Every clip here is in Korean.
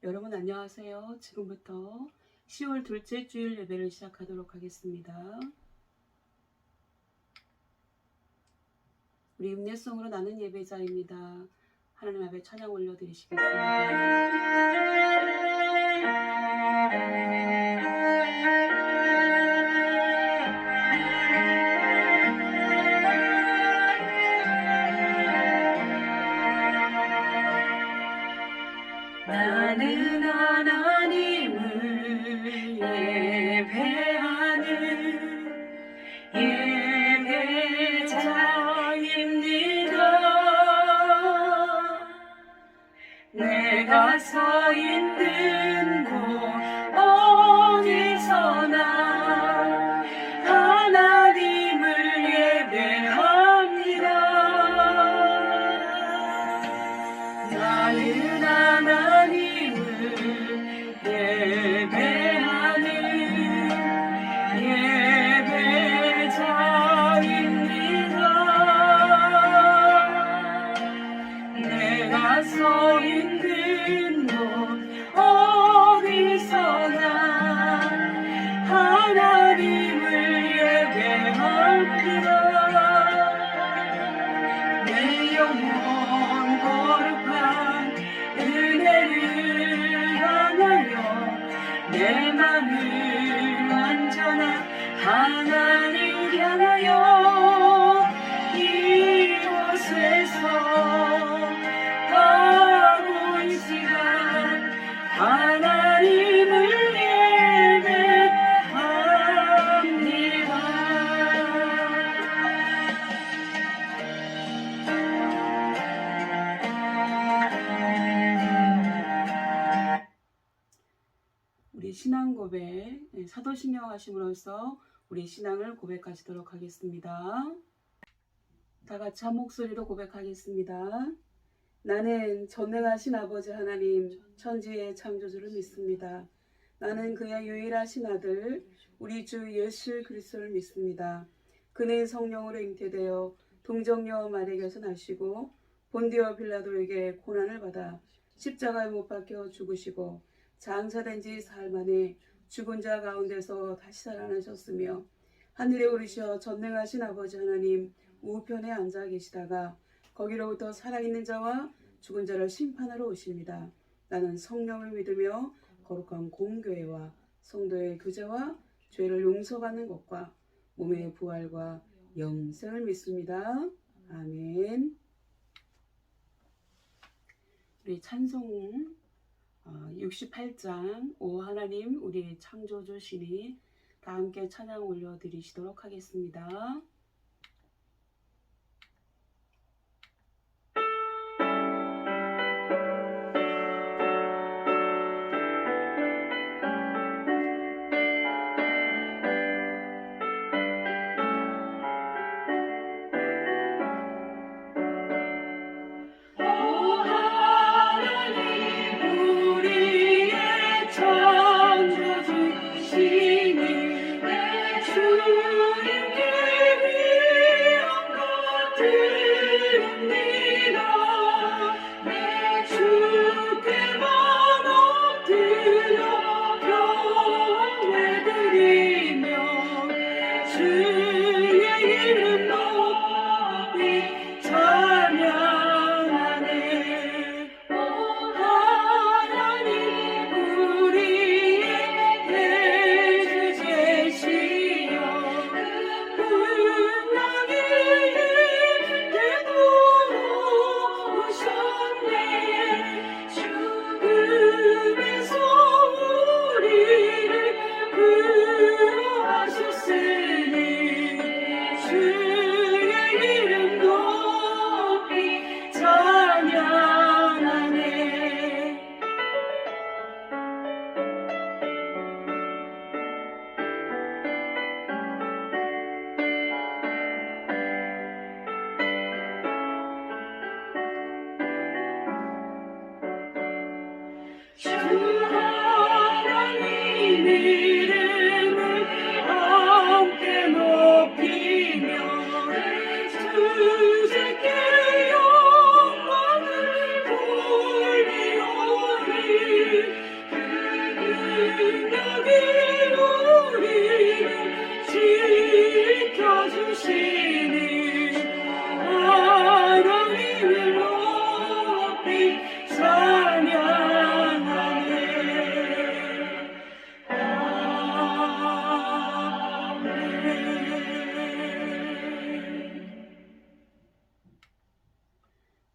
여러분 안녕하세요. 지금부터 10월 둘째 주일 예배를 시작하도록 하겠습니다. 우리 음례송으로 나눈 예배자입니다. 하나님 앞에 찬양 올려드리시겠습니다. 나는 하나님을 예배하는 예배자입니다. 내가 서 있는 곳 어디서나 하나님을 예배합니다. 나는 하나님을 예배하는 예배자입니다. 내가 서 있는 곳 어디서나 하나님을 예배합니다. 내 영혼 거룩한 은혜를 향하여 내 맘을 완전한 하나님 향하여 이곳에서 바로 이 시간 하나님을 예배합니다. 우리 신앙 고백, 사도신경 하심으로써 우리 신앙을 고백하시도록 하겠습니다. 다 같이 한 목소리로 고백하겠습니다. 나는 전능하신 아버지 하나님 천지의 창조주를 믿습니다. 나는 그의 유일하신 아들 우리 주 예수 그리스도를 믿습니다. 그는 성령으로 잉태되어 동정녀 마리아에게서 나시고 본디오 빌라도에게 고난을 받아 십자가에 못 박혀 죽으시고 장사된 지 사흘 만에 죽은 자 가운데서 다시 살아나셨으며 하늘에 오르셔 전능하신 아버지 하나님 우편에 앉아 계시다가 거기로부터 살아있는 자와 죽은 자를 심판하러 오십니다. 나는 성령을 믿으며 거룩한 공교회와 성도의 교제와 죄를 용서받는 것과 몸의 부활과 영생을 믿습니다. 아멘. 우리 찬송 68장 오 하나님 우리 창조주시니 다 함께 찬양 올려드리시도록 하겠습니다. 주님께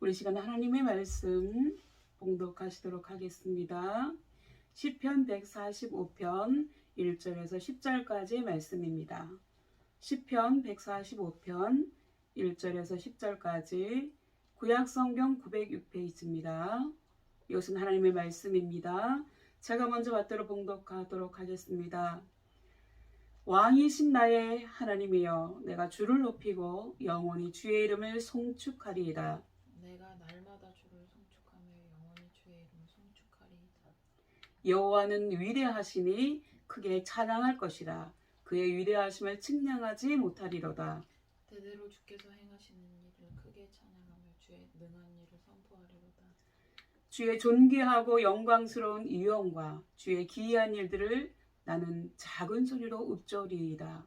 우리 시간 하나님의 말씀 봉독하시도록 하겠습니다. 시편 145편 1절에서 10절까지의 말씀입니다. 시편 145편 1절에서 10절까지 구약성경 906페이지입니다. 이것은 하나님의 말씀입니다. 제가 먼저 받들어 봉독하도록 하겠습니다. 왕이신 나의 하나님이여, 내가 주를 높이고 영원히 주의 이름을 송축하리이다. 내가 날마다 주를 송축하며 영원히 주의 이름을 송축하리이다. 여호와는 위대하시니 크게 찬양할 것이라. 그의 위대하심을 측량하지 못하리로다. 대대로 주께서 행하시는 일을 크게 찬양하며 주의 능한 일을 선포하리로다. 주의 존귀하고 영광스러운 유형과 주의 기이한 일들을 나는 작은 소리로 읊조리이다.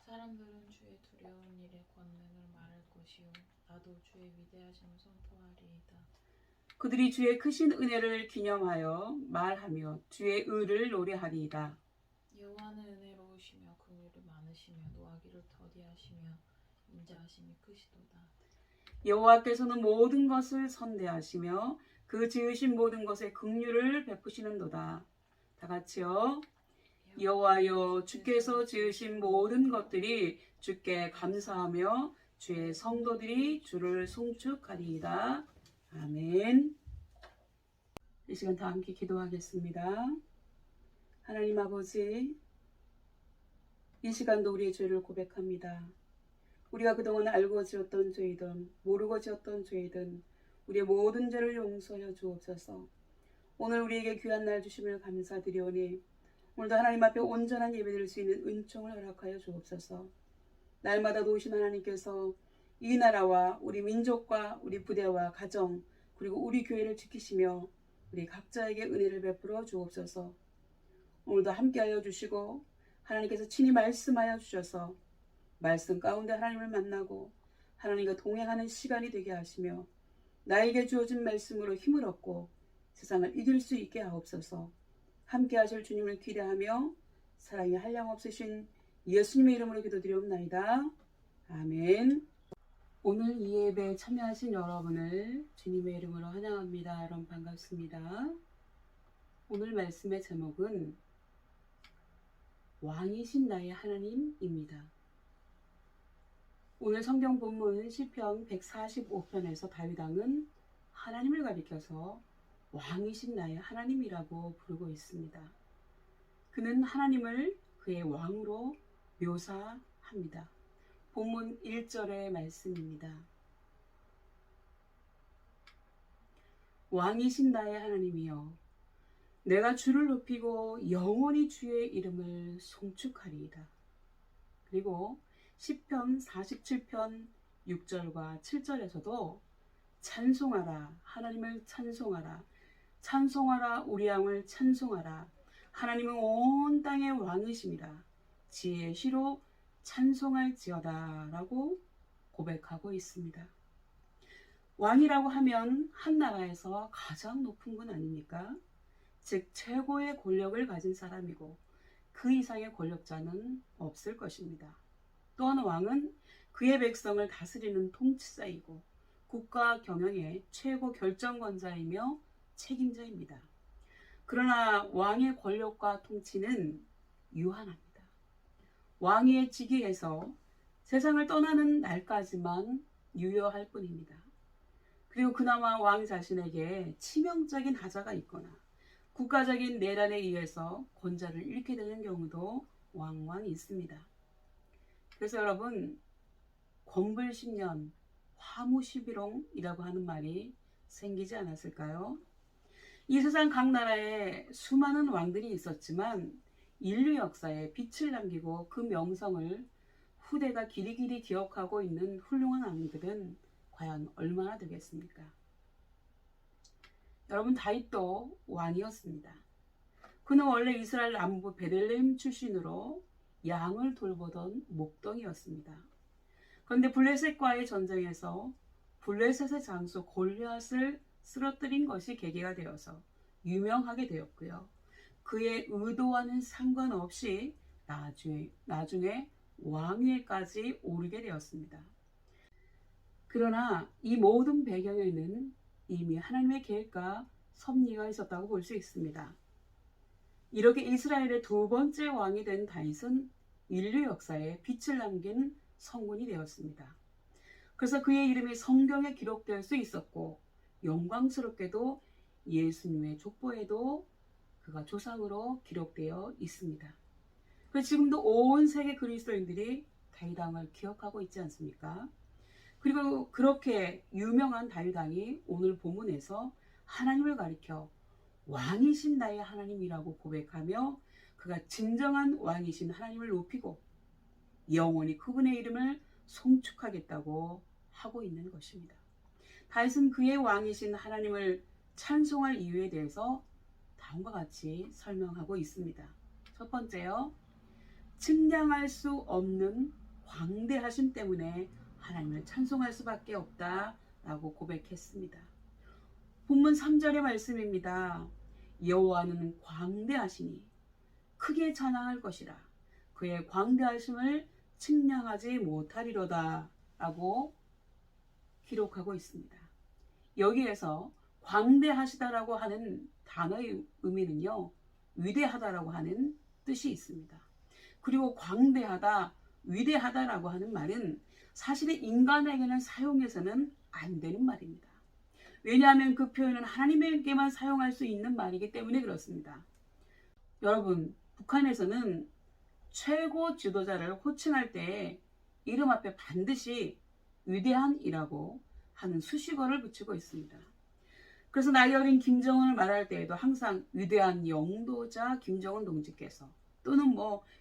사람들은 주의 두려운 일의 권능을 말할 것이요 나도 주의 위대하심을 선포하리이다. 그들이 주의 크신 은혜를 기념하여 말하며 주의 의를 노래하리이다. 여호와는 은혜로우시며 긍휼이 많으시며 노하기를 더디하시며 인자하심이 크시도다. 여호와께서는 모든 것을 선대하시며 그 지으신 모든 것에 긍휼을 베푸시는도다. 다 같이요. 여호와여, 주께서 지으신 모든 것들이 주께 감사하며 주의 성도들이 주를 송축하리이다. 아멘. 이 시간 다 함께 기도하겠습니다. 하나님 아버지, 이 시간도 우리의 죄를 고백합니다. 우리가 그동안 알고 지었던 죄이든 모르고 지었던 죄이든 우리의 모든 죄를 용서하여 주옵소서. 오늘 우리에게 귀한 날 주심을 감사드리오니 오늘도 하나님 앞에 온전한 예배드릴 수 있는 은총을 허락하여 주옵소서. 날마다 도우신 하나님께서 이 나라와 우리 민족과 우리 부대와 가정 그리고 우리 교회를 지키시며 우리 각자에게 은혜를 베풀어 주옵소서. 오늘도 함께하여 주시고 하나님께서 친히 말씀하여 주셔서 말씀 가운데 하나님을 만나고 하나님과 동행하는 시간이 되게 하시며 나에게 주어진 말씀으로 힘을 얻고 세상을 이길 수 있게 하옵소서. 함께 하실 주님을 기대하며 사랑이 한량없으신 예수님의 이름으로 기도드리옵나이다. 아멘. 오늘 이 예배에 참여하신 여러분을 주님의 이름으로 환영합니다. 여러분 반갑습니다. 오늘 말씀의 제목은 왕이신 나의 하나님입니다. 오늘 성경 본문 시편 145편에서 다윗 왕은 하나님을 가리켜서 왕이신 나의 하나님이라고 부르고 있습니다. 그는 하나님을 그의 왕으로 묘사합니다. 본문 1절의 말씀입니다. 왕이신 나의 하나님이여, 내가 주를 높이고 영원히 주의 이름을 송축하리이다. 그리고 시편 47편 6절과 7절에서도 찬송하라, 하나님을 찬송하라, 찬송하라, 우리 왕을 찬송하라, 하나님은 온 땅의 왕이십니다. 지혜의 시로 찬송할지어다 라고 고백하고 있습니다. 왕이라고 하면 한 나라에서 가장 높은 분 아닙니까? 즉 최고의 권력을 가진 사람이고 그 이상의 권력자는 없을 것입니다. 또한 왕은 그의 백성을 다스리는 통치자이고 국가 경영의 최고 결정권자이며 책임자입니다. 그러나 왕의 권력과 통치는 유한합니다. 왕위에 즉위해서 세상을 떠나는 날까지만 유효할 뿐입니다. 그리고 그나마 왕 자신에게 치명적인 하자가 있거나 국가적인 내란에 의해서 권좌를 잃게 되는 경우도 왕왕 있습니다. 그래서 여러분, 권불십년 화무시비롱이라고 하는 말이 생기지 않았을까요? 이 세상 각 나라에 수많은 왕들이 있었지만 인류 역사에 빛을 남기고 그 명성을 후대가 길이길이 기억하고 있는 훌륭한 왕들은 과연 얼마나 되겠습니까? 여러분, 다윗도 왕이었습니다. 그는 원래 이스라엘 남부 베들레헴 출신으로 양을 돌보던 목동이었습니다. 그런데 블레셋과의 전쟁에서 블레셋의 장수 골리앗을 쓰러뜨린 것이 계기가 되어서 유명하게 되었고요. 그의 의도와는 상관없이 나중에 왕위에까지 오르게 되었습니다. 그러나 이 모든 배경에는 이미 하나님의 계획과 섭리가 있었다고 볼 수 있습니다. 이렇게 이스라엘의 두 번째 왕이 된 다윗은 인류 역사에 빛을 남긴 성군이 되었습니다. 그래서 그의 이름이 성경에 기록될 수 있었고 영광스럽게도 예수님의 족보에도 그가 조상으로 기록되어 있습니다. 그래서 지금도 온 세계 그리스도인들이 다윗 왕을 기억하고 있지 않습니까? 그리고 그렇게 유명한 다윗 왕이 오늘 본문에서 하나님을 가리켜 왕이신 나의 하나님이라고 고백하며 그가 진정한 왕이신 하나님을 높이고 영원히 그분의 이름을 송축하겠다고 하고 있는 것입니다. 다윗은 그의 왕이신 하나님을 찬송할 이유에 대해서 다음과 같이 설명하고 있습니다. 첫 번째요, 측량할 수 없는 광대하심 때문에 하나님을 찬송할 수밖에 없다라고 고백했습니다. 본문 3절의 말씀입니다. 여호와는 광대하시니 크게 찬양할 것이라 그의 광대하심을 측량하지 못하리로다 라고 기록하고 있습니다. 여기에서 광대하시다라고 하는 단어의 의미는요, 위대하다라고 하는 뜻이 있습니다. 그리고 광대하다, 위대하다라고 하는 말은 사실은 인간에게는 사용해서는 안 되는 말입니다. 왜냐하면 그 표현은 하나님에게만 사용할 수 있는 말이기 때문에 그렇습니다. 여러분, 북한에서는 최고 지도자를 호칭할 때 이름 앞에 반드시 위대한이라고 하는 수식어를 붙이고 있습니다. 그래서 나이 어린 김정은을 말할 때에도 항상 위대한 영도자 김정은 동지께서 또는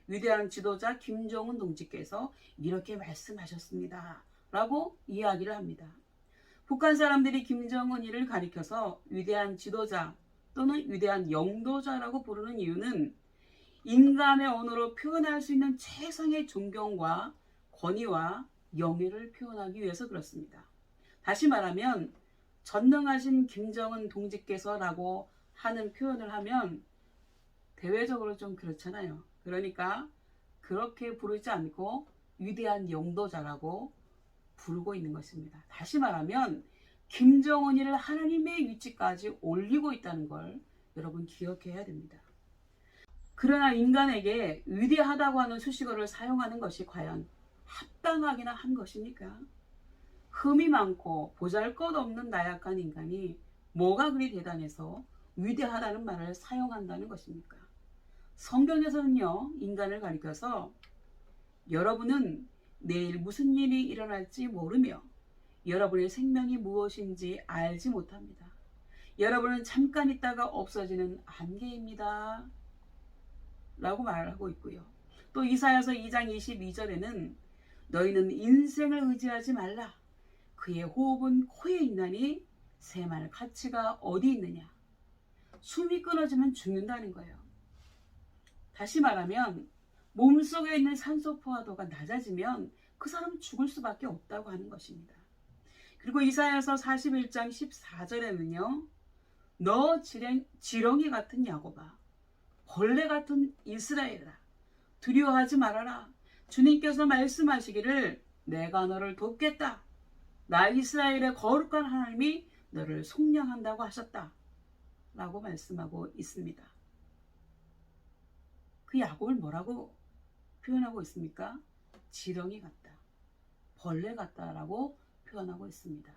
위대한 지도자 김정은 동지께서 이렇게 말씀하셨습니다 라고 이야기를 합니다. 북한 사람들이 김정은이를 가리켜서 위대한 지도자 또는 위대한 영도자라고 부르는 이유는 인간의 언어로 표현할 수 있는 최상의 존경과 권위와 영예를 표현하기 위해서 그렇습니다. 다시 말하면 전능하신 김정은 동지께서라고 하는 표현을 하면 대외적으로 좀 그렇잖아요. 그러니까 그렇게 부르지 않고 위대한 영도자라고 부르고 있는 것입니다. 다시 말하면 김정은이를 하나님의 위치까지 올리고 있다는 걸 여러분 기억해야 됩니다. 그러나 인간에게 위대하다고 하는 수식어를 사용하는 것이 과연 합당하기나 한 것입니까? 흠이 많고 보잘것없는 나약한 인간이 뭐가 그리 대단해서 위대하다는 말을 사용한다는 것입니까? 성경에서는요, 인간을 가리켜서 여러분은 내일 무슨 일이 일어날지 모르며 여러분의 생명이 무엇인지 알지 못합니다. 여러분은 잠깐 있다가 없어지는 안개입니다 라고 말을 하고 있고요. 또 이사야서 2장 22절에는 너희는 인생을 의지하지 말라. 그의 호흡은 코에 있나니 새말 가치가 어디 있느냐. 숨이 끊어지면 죽는다는 거예요. 다시 말하면 몸속에 있는 산소 포화도가 낮아지면 그 사람은 죽을 수밖에 없다고 하는 것입니다. 그리고 이사야서 41장 14절에는요. 너 지렁이 같은 야곱아, 벌레 같은 이스라엘아, 두려워하지 말아라. 주님께서 말씀하시기를 내가 너를 돕겠다. 나 이스라엘의 거룩한 하나님이 너를 속량한다고 하셨다 라고 말씀하고 있습니다. 그 야곱을 뭐라고 표현하고 있습니까? 지렁이 같다, 벌레 같다라고 표현하고 있습니다.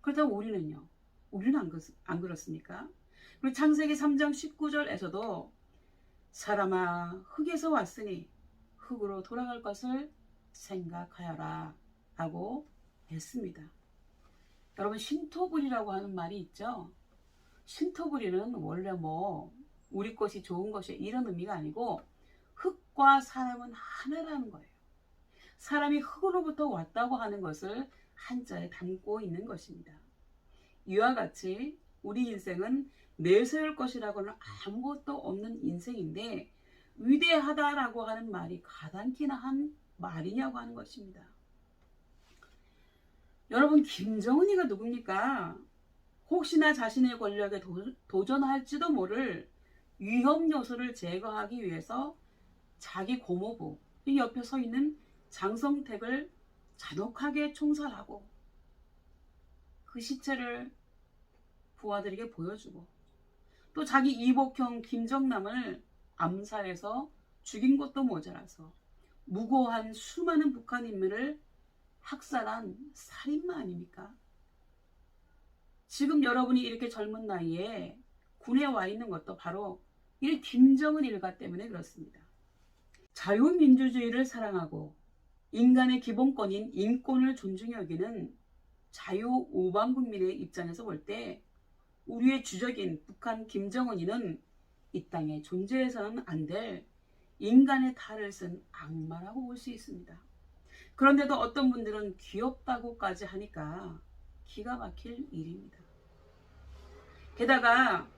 그렇다면 우리는요? 우리는 안 그렇습니까? 그리고 창세기 3장 19절에서도 사람아 흙에서 왔으니 흙으로 돌아갈 것을 생각하여라 라고 했습니다. 여러분, 신토부리라고 하는 말이 있죠. 신토부리는 원래 우리 것이 좋은 것이 이런 의미가 아니고 흙과 사람은 하나라는 거예요. 사람이 흙으로부터 왔다고 하는 것을 한자에 담고 있는 것입니다. 이와 같이 우리 인생은 내세울 것이라고는 아무것도 없는 인생인데 위대하다라고 하는 말이 가당키나 한 말이냐고 하는 것입니다. 여러분, 김정은이가 누굽니까? 혹시나 자신의 권력에 도전할지도 모를 위험 요소를 제거하기 위해서 자기 고모부 옆에 서 있는 장성택을 잔혹하게 총살하고 그 시체를 부하들에게 보여주고 또 자기 이복형 김정남을 암살해서 죽인 것도 모자라서 무고한 수많은 북한 인민을 학살한 살인마 아닙니까? 지금 여러분이 이렇게 젊은 나이에 군에 와 있는 것도 바로 이 김정은 일가 때문에 그렇습니다. 자유민주주의를 사랑하고 인간의 기본권인 인권을 존중해 여기는 자유우방국민의 입장에서 볼 때 우리의 주적인 북한 김정은이는 이 땅에 존재해서는 안 될 인간의 탈을 쓴 악마라고 볼 수 있습니다. 그런데도 어떤 분들은 귀엽다고까지 하니까 기가 막힐 일입니다. 게다가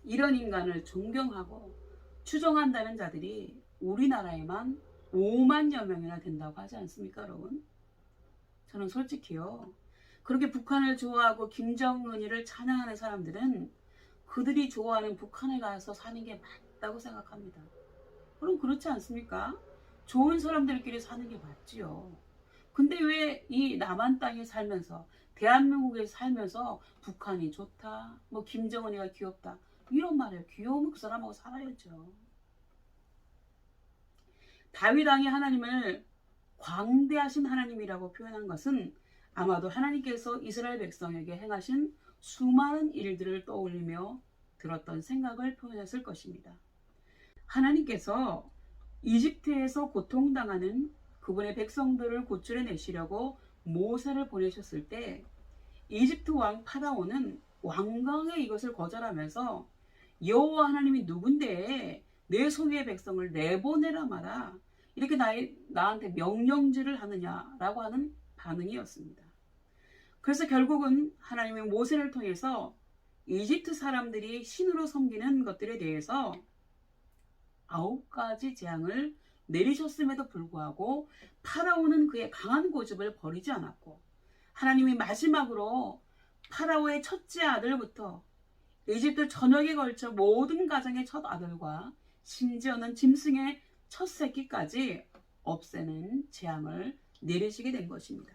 이런 인간을 존경하고 추종한다는 자들이 우리나라에만 5만여 명이나 된다고 하지 않습니까, 여러분? 저는 솔직히요, 그렇게 북한을 좋아하고 김정은이를 찬양하는 사람들은 그들이 좋아하는 북한에 가서 사는 게 맞다고 생각합니다. 그럼 그렇지 않습니까? 좋은 사람들끼리 사는 게 맞지요. 근데 왜 이 남한 땅에 살면서 대한민국에 살면서 북한이 좋다, 뭐 김정은이가 귀엽다 이런 말이에요. 귀여우면 그 사람하고 살아야죠. 다윗 왕이 하나님을 광대하신 하나님이라고 표현한 것은 아마도 하나님께서 이스라엘 백성에게 행하신 수많은 일들을 떠올리며 들었던 생각을 표현했을 것입니다. 하나님께서 이집트에서 고통당하는 그분의 백성들을 구출해 내시려고 모세를 보내셨을 때 이집트 왕 파라오는 완강히 이것을 거절하면서 여호와 하나님이 누군데 내 소유의 백성을 내보내라 마라 이렇게 나한테 명령질을 하느냐라고 하는 반응이었습니다. 그래서 결국은 하나님의 모세를 통해서 이집트 사람들이 신으로 섬기는 것들에 대해서 9가지 재앙을 내리셨음에도 불구하고 파라오는 그의 강한 고집을 버리지 않았고 하나님이 마지막으로 파라오의 첫째 아들부터 이집트 전역에 걸쳐 모든 가정의 첫 아들과 심지어는 짐승의 첫 새끼까지 없애는 재앙을 내리시게 된 것입니다.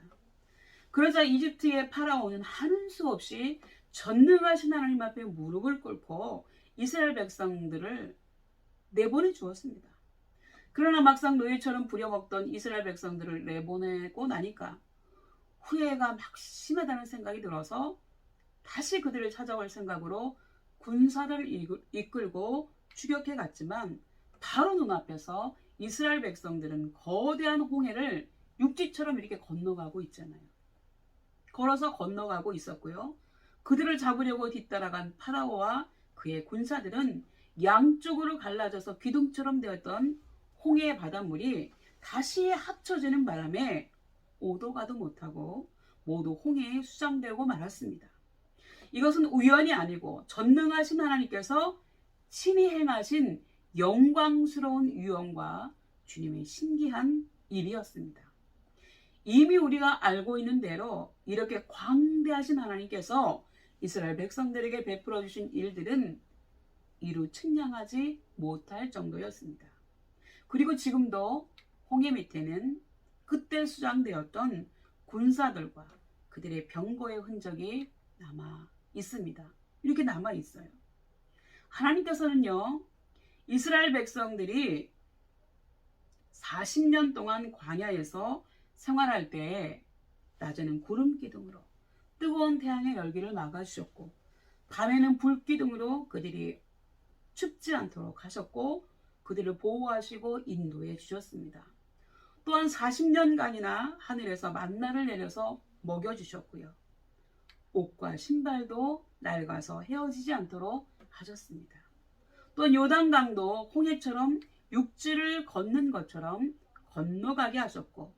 그러자 이집트의 파라오는 하는 수 없이 전능하신 하나님 앞에 무릎을 꿇고 이스라엘 백성들을 내보내 주었습니다. 그러나 막상 노예처럼 부려먹던 이스라엘 백성들을 내보내고 나니까 후회가 막 심하다는 생각이 들어서 다시 그들을 찾아올 생각으로 군사를 이끌고 추격해 갔지만 바로 눈앞에서 이스라엘 백성들은 거대한 홍해를 육지처럼 이렇게 건너가고 있잖아요. 걸어서 건너가고 있었고요. 그들을 잡으려고 뒤따라간 파라오와 그의 군사들은 양쪽으로 갈라져서 기둥처럼 되었던 홍해의 바닷물이 다시 합쳐지는 바람에 오도 가도 못하고 모두 홍해에 수장되고 말았습니다. 이것은 우연이 아니고 전능하신 하나님께서 친히 행하신 영광스러운 유언과 주님의 신기한 일이었습니다. 이미 우리가 알고 있는 대로 이렇게 광대하신 하나님께서 이스라엘 백성들에게 베풀어 주신 일들은 이루 측량하지 못할 정도였습니다. 그리고 지금도 홍해 밑에는 그때 수장되었던 군사들과 그들의 병거의 흔적이 남아 있습니다. 이렇게 남아 있어요. 하나님께서는요, 이스라엘 백성들이 40년 동안 광야에서 생활할 때 낮에는 구름 기둥으로 뜨거운 태양의 열기를 막아주셨고 밤에는 불 기둥으로 그들이 춥지 않도록 하셨고 그들을 보호하시고 인도해 주셨습니다. 또한 40년간이나 하늘에서 만나를 내려서 먹여주셨고요. 옷과 신발도 낡아서 헤어지지 않도록 하셨습니다. 또한 요단강도 홍해처럼 육지를 걷는 것처럼 건너가게 하셨고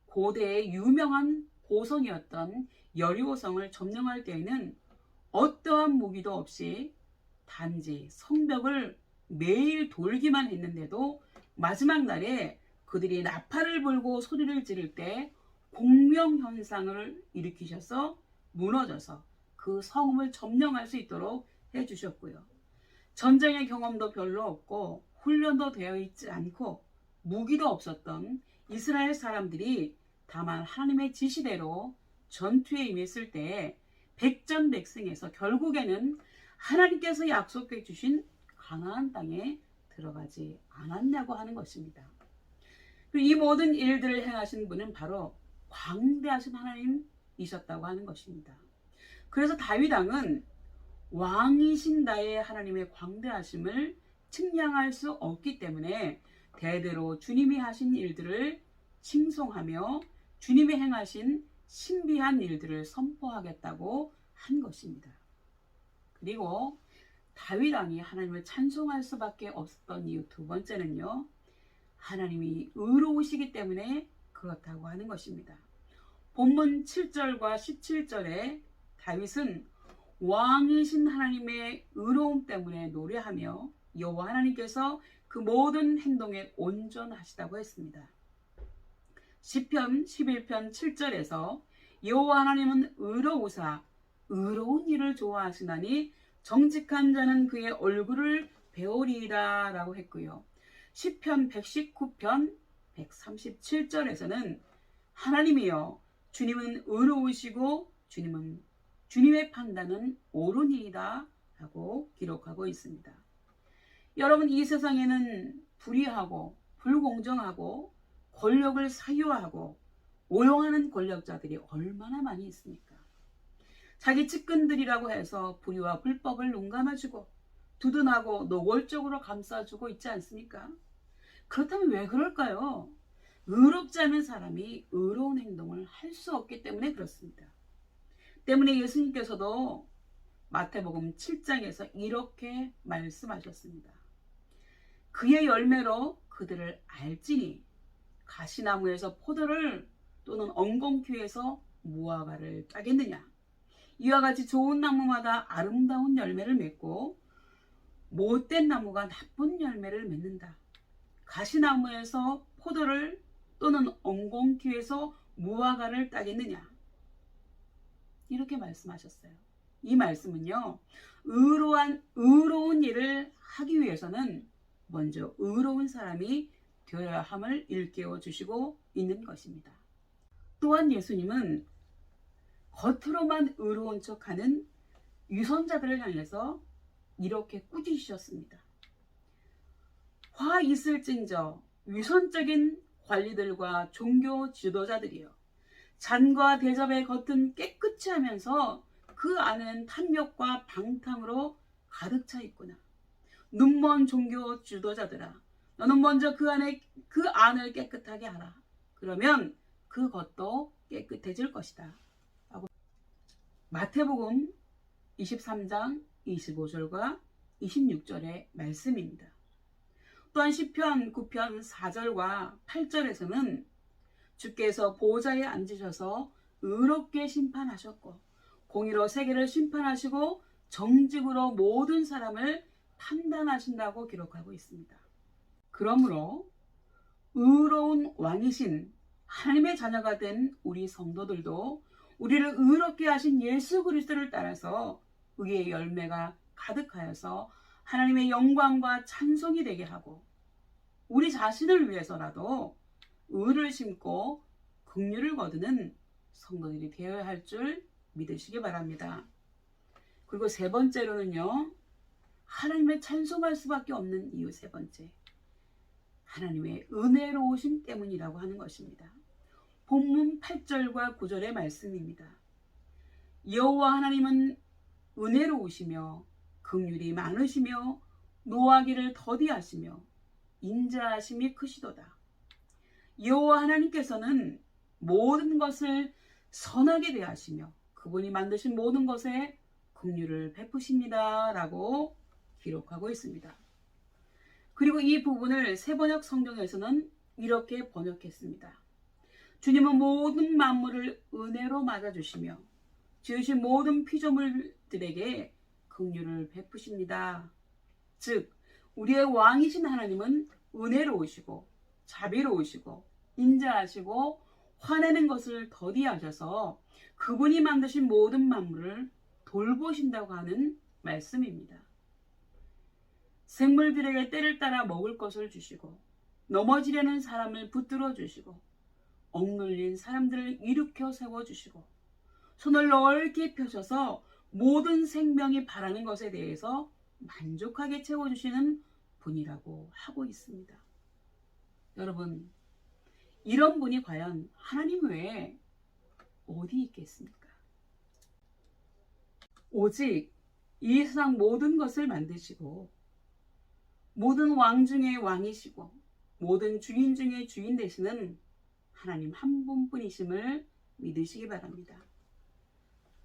고대의 유명한 고성이었던 여리고성을 점령할 때에는 어떠한 무기도 없이 단지 성벽을 매일 돌기만 했는데도 마지막 날에 그들이 나팔을 불고 소리를 지를 때 공명현상을 일으키셔서 무너져서 그 성읍을 점령할 수 있도록 해주셨고요. 전쟁의 경험도 별로 없고 훈련도 되어 있지 않고 무기도 없었던 이스라엘 사람들이 다만 하나님의 지시대로 전투에 임했을 때 백전백승해서 결국에는 하나님께서 약속해 주신 가나안 땅에 들어가지 않았냐고 하는 것입니다. 이 모든 일들을 행하신 분은 바로 광대하신 하나님이셨다고 하는 것입니다. 그래서 다윗 왕은 왕이신 나의 하나님의 광대하심을 측량할 수 없기 때문에 대대로 주님이 하신 일들을 칭송하며 주님이 행하신 신비한 일들을 선포하겠다고 한 것입니다. 그리고 다윗 왕이 하나님을 찬송할 수밖에 없었던 이유 두 번째는요, 하나님이 의로우시기 때문에 그렇다고 하는 것입니다. 본문 7절과 17절에 다윗은 왕이신 하나님의 의로움 때문에 노래하며 여호와 하나님께서 그 모든 행동에 온전하시다고 했습니다. 시편 11편 7절에서 여호와 하나님은 의로우사 의로운 일을 좋아하시나니 정직한 자는 그의 얼굴을 배우리이다 라고 했고요. 시편 119편 137절에서는 하나님이여 주님은 의로우시고 주님의 판단은 옳으니이다 라고 기록하고 있습니다. 여러분, 이 세상에는 불의하고 불공정하고 권력을 사유하고 오용하는 권력자들이 얼마나 많이 있습니까? 자기 측근들이라고 해서 불의와 불법을 눈감아주고 두둔하고 노골적으로 감싸주고 있지 않습니까? 그렇다면 왜 그럴까요? 의롭지 않은 사람이 의로운 행동을 할 수 없기 때문에 그렇습니다. 때문에 예수님께서도 마태복음 7장에서 이렇게 말씀하셨습니다. 그의 열매로 그들을 알지니 가시나무에서 포도를 또는 엉겅퀴에서 무화과를 따겠느냐. 이와 같이 좋은 나무마다 아름다운 열매를 맺고 못된 나무가 나쁜 열매를 맺는다. 가시나무에서 포도를 또는 엉겅퀴에서 무화과를 따겠느냐. 이렇게 말씀하셨어요. 이 말씀은요, 의로운 일을 하기 위해서는 먼저 의로운 사람이 되어야 함을 일깨워 주시고 있는 것입니다. 또한 예수님은 겉으로만 의로운 척하는 위선자들을 향해서 이렇게 꾸짖으셨습니다. 화 있을진저 위선적인 관리들과 종교 지도자들이여, 잔과 대접의 겉은 깨끗이 하면서 그 안은 탐욕과 방탕으로 가득 차 있구나. 눈먼 종교 지도자들아, 너는 먼저 그 안을 깨끗하게 하라. 그러면 그 겉도 깨끗해질 것이다. 마태복음 23장 25절과 26절의 말씀입니다. 또한 시편 9편 4절과 8절에서는 주께서 보좌에 앉으셔서 의롭게 심판하셨고 공의로 세계를 심판하시고 정직으로 모든 사람을 판단하신다고 기록하고 있습니다. 그러므로 의로운 왕이신 하나님의 자녀가 된 우리 성도들도 우리를 의롭게 하신 예수 그리스도를 따라서 의의 열매가 가득하여서 하나님의 영광과 찬송이 되게 하고 우리 자신을 위해서라도 의를 심고 긍휼을 거두는 성도들이 되어야 할 줄 믿으시기 바랍니다. 그리고 세 번째로는요, 하나님의 찬송할 수밖에 없는 이유 세 번째, 하나님의 은혜로우심 때문이라고 하는 것입니다. 본문 8절과 9절의 말씀입니다. 여호와 하나님은 은혜로우시며 긍휼이 많으시며 노하기를 더디하시며 인자하심이 크시도다. 여호와 하나님께서는 모든 것을 선하게 대하시며 그분이 만드신 모든 것에 긍휼을 베푸십니다 라고 기록하고 있습니다. 그리고 이 부분을 새번역 성경에서는 이렇게 번역했습니다. 주님은 모든 만물을 은혜로 맞아주시며 지으신 모든 피조물들에게 긍휼을 베푸십니다. 즉 우리의 왕이신 하나님은 은혜로우시고 자비로우시고 인자하시고 화내는 것을 더디하셔서 그분이 만드신 모든 만물을 돌보신다고 하는 말씀입니다. 생물들에게 때를 따라 먹을 것을 주시고 넘어지려는 사람을 붙들어 주시고 억눌린 사람들을 일으켜 세워주시고 손을 넓게 펴셔서 모든 생명이 바라는 것에 대해서 만족하게 채워주시는 분이라고 하고 있습니다. 여러분, 이런 분이 과연 하나님 외에 어디 있겠습니까? 오직 이 세상 모든 것을 만드시고 모든 왕 중에 왕이시고 모든 주인 중에 주인 되시는 하나님 한 분뿐이심을 믿으시기 바랍니다.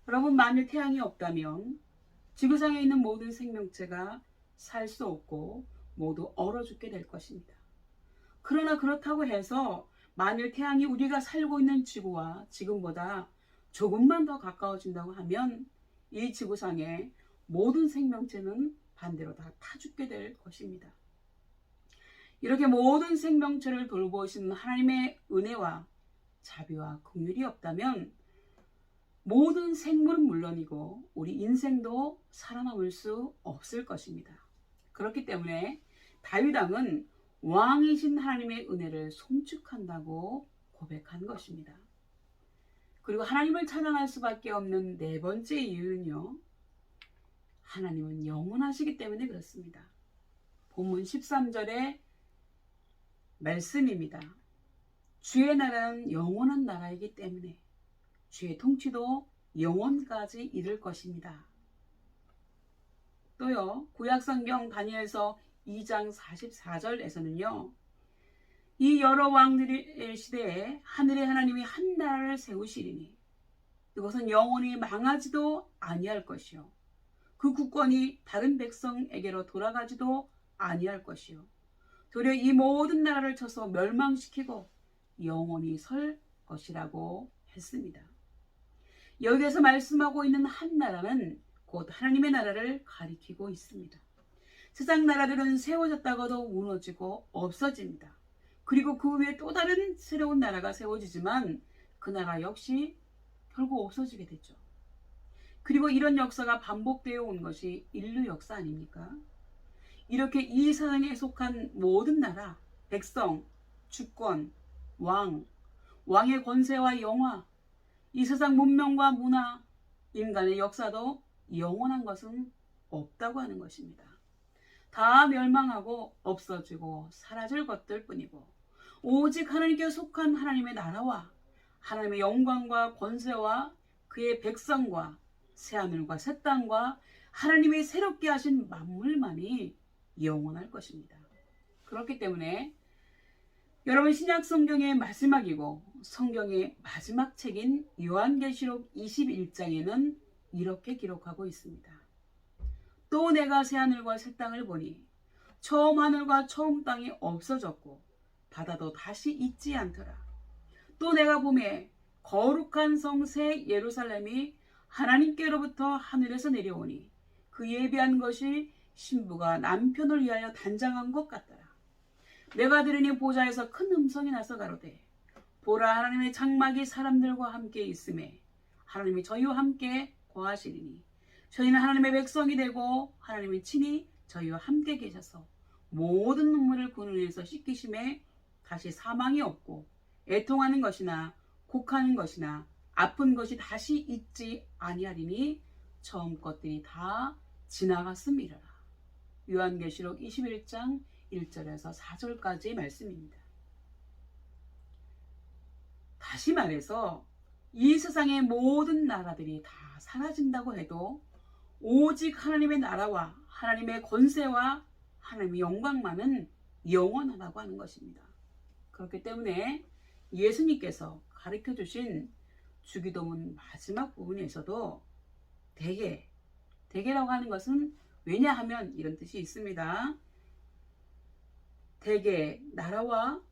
여러분, 만일 태양이 없다면 지구상에 있는 모든 생명체가 살 수 없고 모두 얼어 죽게 될 것입니다. 그러나 그렇다고 해서 만일 태양이 우리가 살고 있는 지구와 지금보다 조금만 더 가까워진다고 하면 이 지구상의 모든 생명체는 반대로 다 타 죽게 될 것입니다. 이렇게 모든 생명체를 돌보시는 하나님의 은혜와 자비와 긍휼이 없다면 모든 생물은 물론이고 우리 인생도 살아남을 수 없을 것입니다. 그렇기 때문에 다윗 왕은 왕이신 하나님의 은혜를 송축한다고 고백한 것입니다. 그리고 하나님을 찬양할 수밖에 없는 네 번째 이유는요, 하나님은 영원하시기 때문에 그렇습니다. 본문 13절의 말씀입니다. 주의 나라는 영원한 나라이기 때문에 주의 통치도 영원까지 이를 것입니다. 또요, 구약성경 다니엘서 2장 44절에서는요, 이 여러 왕들의 시대에 하늘의 하나님이 한 나라를 세우시리니 그것은 영원히 망하지도 아니할 것이요 그 국권이 다른 백성에게로 돌아가지도 아니할 것이요 도리어 이 모든 나라를 쳐서 멸망시키고 영원히 설 것이라고 했습니다. 여기에서 말씀하고 있는 한 나라는 곧 하나님의 나라를 가리키고 있습니다. 세상 나라들은 세워졌다가도 무너지고 없어집니다. 그리고 그 위에 또 다른 새로운 나라가 세워지지만 그 나라 역시 결국 없어지게 되죠. 그리고 이런 역사가 반복되어 온 것이 인류 역사 아닙니까? 이렇게 이 세상에 속한 모든 나라, 백성, 주권, 왕의 권세와 영화, 이 세상 문명과 문화, 인간의 역사도 영원한 것은 없다고 하는 것입니다. 다 멸망하고 없어지고 사라질 것들 뿐이고 오직 하나님께 속한 하나님의 나라와 하나님의 영광과 권세와 그의 백성과 새하늘과 새 땅과 하나님이 새롭게 하신 만물만이 영원할 것입니다. 그렇기 때문에 여러분, 신약 성경의 마지막이고 성경의 마지막 책인 요한계시록 21장에는 이렇게 기록하고 있습니다. 또 내가 새하늘과 새 땅을 보니 처음 하늘과 처음 땅이 없어졌고 바다도 다시 있지 않더라. 또 내가 보매 거룩한 성 새 예루살렘이 하나님께로부터 하늘에서 내려오니 그 예비한 것이 신부가 남편을 위하여 단장한 것 같더라. 내가 들으니 보좌에서 큰 음성이 나서 가로되 보라, 하나님의 장막이 사람들과 함께 있음에 하나님이 저희와 함께 거하시리니 저희는 하나님의 백성이 되고 하나님이 친히 저희와 함께 계셔서 모든 눈물을 그 눈에서 씻기심에 다시 사망이 없고 애통하는 것이나 곡하는 것이나 아픈 것이 다시 있지 아니하리니 처음 것들이 다 지나갔음이라. 요한계시록 21장 1절에서 4절까지의 말씀입니다. 다시 말해서 이 세상의 모든 나라들이 다 사라진다고 해도 오직 하나님의 나라와 하나님의 권세와 하나님의 영광만은 영원하다고 하는 것입니다. 그렇기 때문에 예수님께서 가르쳐 주신 주기도문 마지막 부분에서도 대개라고 하는 것은 왜냐하면 이런 뜻이 있습니다. 대개 나라와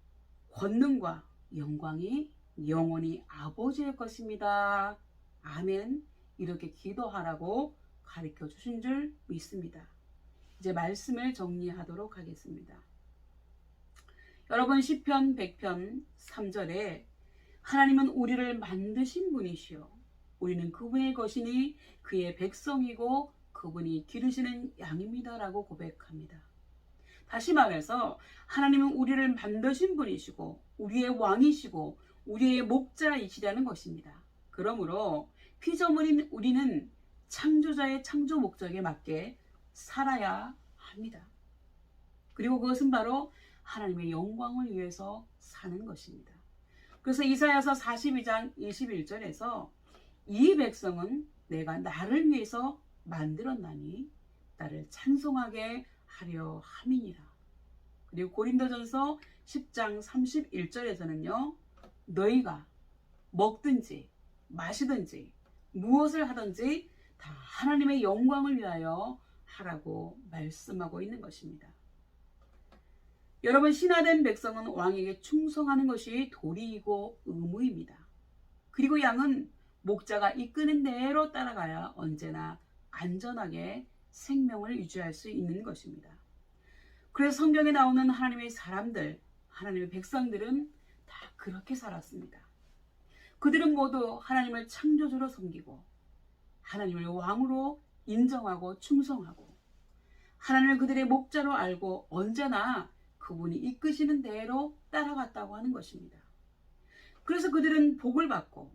권능과 영광이 영원히 아버지의 것입니다. 아멘. 이렇게 기도하라고 가르쳐 주신 줄 믿습니다. 이제 말씀을 정리하도록 하겠습니다. 여러분, 시편 100편 3절에 하나님은 우리를 만드신 분이시요 우리는 그분의 것이니 그의 백성이고 그분이 기르시는 양입니다 라고 고백합니다. 다시 말해서 하나님은 우리를 만드신 분이시고 우리의 왕이시고 우리의 목자이시라는 것입니다. 그러므로 피조물인 우리는 창조자의 창조 목적에 맞게 살아야 합니다. 그리고 그것은 바로 하나님의 영광을 위해서 사는 것입니다. 그래서 이사야서 42장 21절에서 이 백성은 내가 나를 위해서 만들었나니 나를 찬송하게 하려 함이니라. 그리고 고린도전서 10장 31절에서는요. 너희가 먹든지 마시든지 무엇을 하든지 다 하나님의 영광을 위하여 하라고 말씀하고 있는 것입니다. 여러분, 신하된 백성은 왕에게 충성하는 것이 도리이고 의무입니다. 그리고 양은 목자가 이끄는 대로 따라가야 언제나 안전하게 생명을 유지할 수 있는 것입니다. 그래서 성경에 나오는 하나님의 사람들, 하나님의 백성들은 다 그렇게 살았습니다. 그들은 모두 하나님을 창조주로 섬기고 하나님을 왕으로 인정하고 충성하고 하나님을 그들의 목자로 알고 언제나 그분이 이끄시는 대로 따라갔다고 하는 것입니다. 그래서 그들은 복을 받고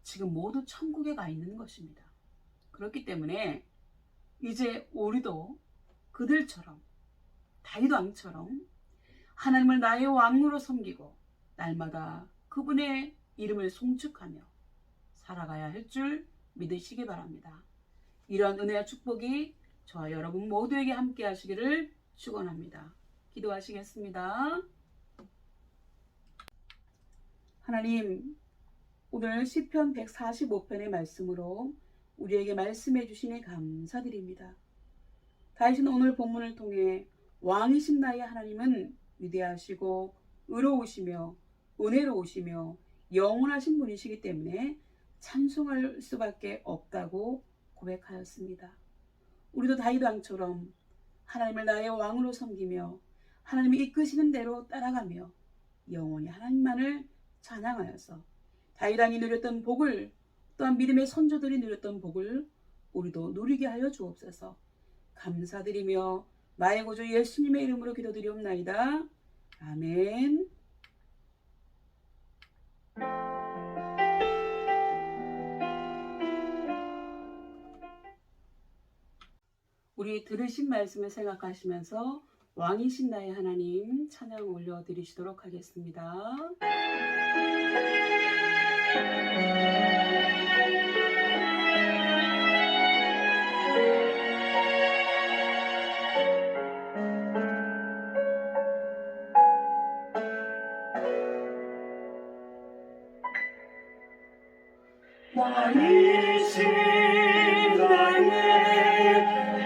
지금 모두 천국에 가 있는 것입니다. 그렇기 때문에 이제 우리도 그들처럼 다윗 왕처럼 하나님을 나의 왕으로 섬기고 날마다 그분의 이름을 송축하며 살아가야 할 줄 믿으시기 바랍니다. 이러한 은혜와 축복이 저와 여러분 모두에게 함께 하시기를 축원합니다. 기도하시겠습니다. 하나님, 오늘 시편 145편의 말씀으로 우리에게 말씀해 주시니 감사드립니다. 다윗은 오늘 본문을 통해 왕이신 나의 하나님은 위대하시고 의로우시며 은혜로우시며 영원하신 분이시기 때문에 찬송할 수밖에 없다고 고백하였습니다. 우리도 다윗 왕처럼 하나님을 나의 왕으로 섬기며 하나님이 이끄시는 대로 따라가며 영원히 하나님만을 찬양하여서 다윗 왕이 누렸던 복을, 또한 믿음의 선조들이 누렸던 복을 우리도 누리게 하여 주옵소서. 감사드리며 나의 구주 예수님의 이름으로 기도드리옵나이다. 아멘. 우리 들으신 말씀을 생각하시면서 왕이신 나의 하나님 찬양 올려드리시도록 하겠습니다. 왕이신 나의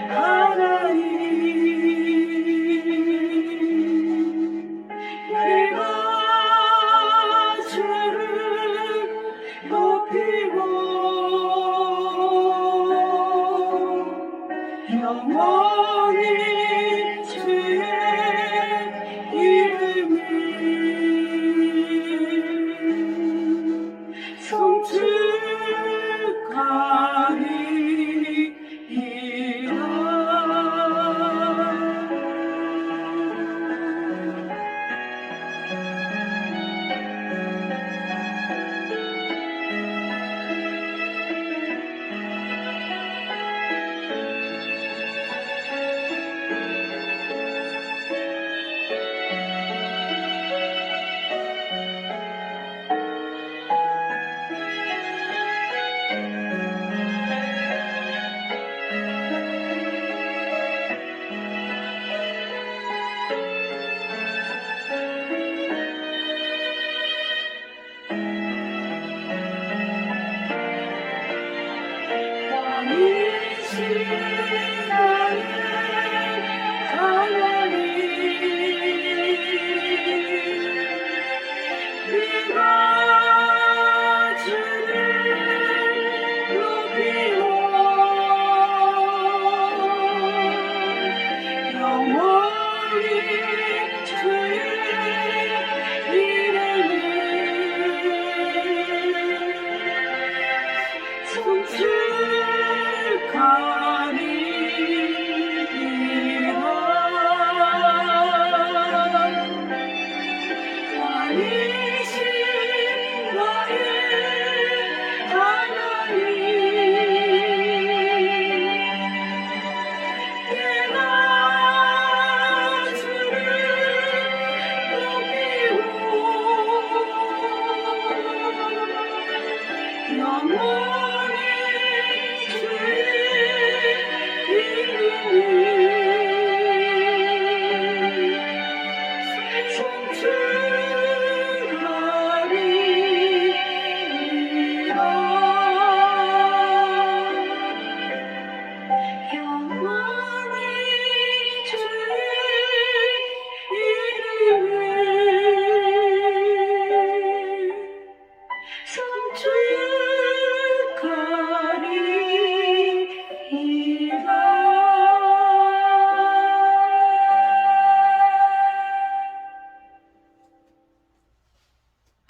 하나님, 내가 주를 높이고 영원히 주의 이름을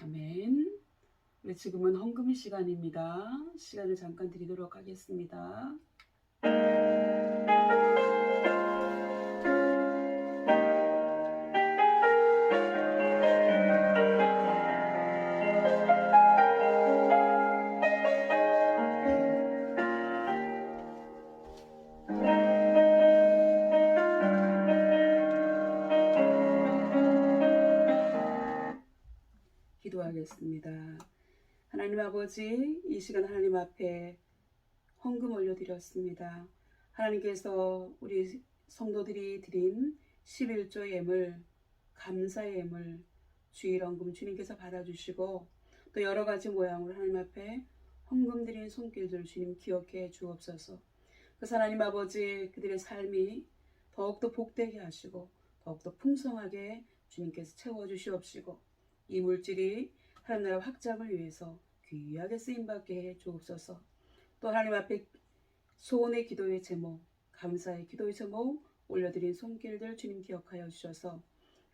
아멘. 네, 지금은 헌금 시간입니다. 시간을 잠깐 드리도록 하겠습니다. 기도하겠습니다. 하나님 아버지, 이 시간 하나님 앞에 헌금 올려드렸습니다. 하나님께서 우리 성도들이 드린 11조 예물, 감사의 예물, 주일헌금 주님께서 받아주시고 또 여러 가지 모양으로 하나님 앞에 헌금 드린 손길들 주님 기억해 주옵소서. 그 하나님 아버지, 그들의 삶이 더욱더 복되게 하시고 더욱더 풍성하게 주님께서 채워주시옵시고 이 물질이 하나님 나라 확장을 위해서 귀하게 쓰임받게 해 주옵소서. 또 하나님 앞에 소원의 기도의 제목, 감사의 기도의 제목 올려드린 손길들 주님 기억하여 주셔서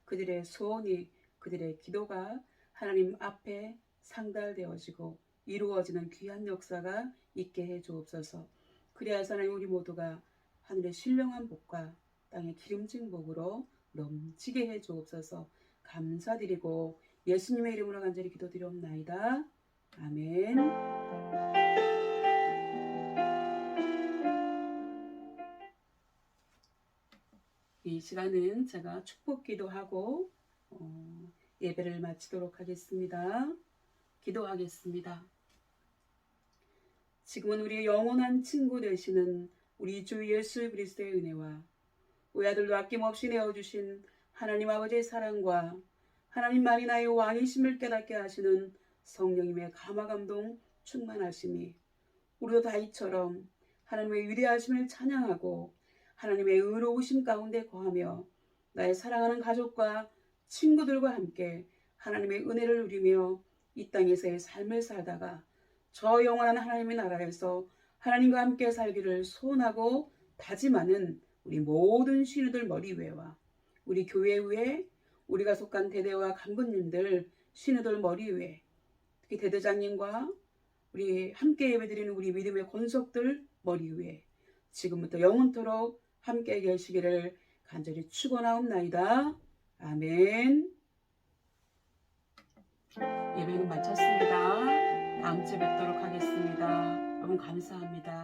그들의 소원이, 그들의 기도가 하나님 앞에 상달되어지고 이루어지는 귀한 역사가 있게 해 주옵소서. 그리하여서 하나님 우리 모두가 하늘의 신령한 복과 땅의 기름진 복으로 넘치게 해 주옵소서. 감사드리고 예수님의 이름으로 간절히 기도드리옵나이다. 아멘. 이 시간은 제가 축복 기도하고 예배를 마치도록 하겠습니다. 기도하겠습니다. 지금은 우리의 영원한 친구 되시는 우리 주 예수 그리스도의 은혜와 우리 아들도 아낌없이 내어주신 하나님 아버지의 사랑과 하나님만이 나의 왕이심을 깨닫게 하시는 성령님의 감화감동 충만하심이 우리도 다윗처럼 하나님의 위대하심을 찬양하고 하나님의 의로우심 가운데 거하며 나의 사랑하는 가족과 친구들과 함께 하나님의 은혜를 누리며 이 땅에서의 삶을 살다가 저 영원한 하나님의 나라에서 하나님과 함께 살기를 소원하고 다짐하는 우리 모든 신우들 머리 위에와 우리 교회 위에 우리가 속한 대대와 간부님들 신우들 머리 위에 특히 대대장님과 우리 함께 예배드리는 우리 믿음의 권속들 머리 위에 지금부터 영원토록 함께 계시기를 간절히 축원하옵나이다. 아멘. 예배는 마쳤습니다. 다음 주에 뵙도록 하겠습니다. 여러분 감사합니다.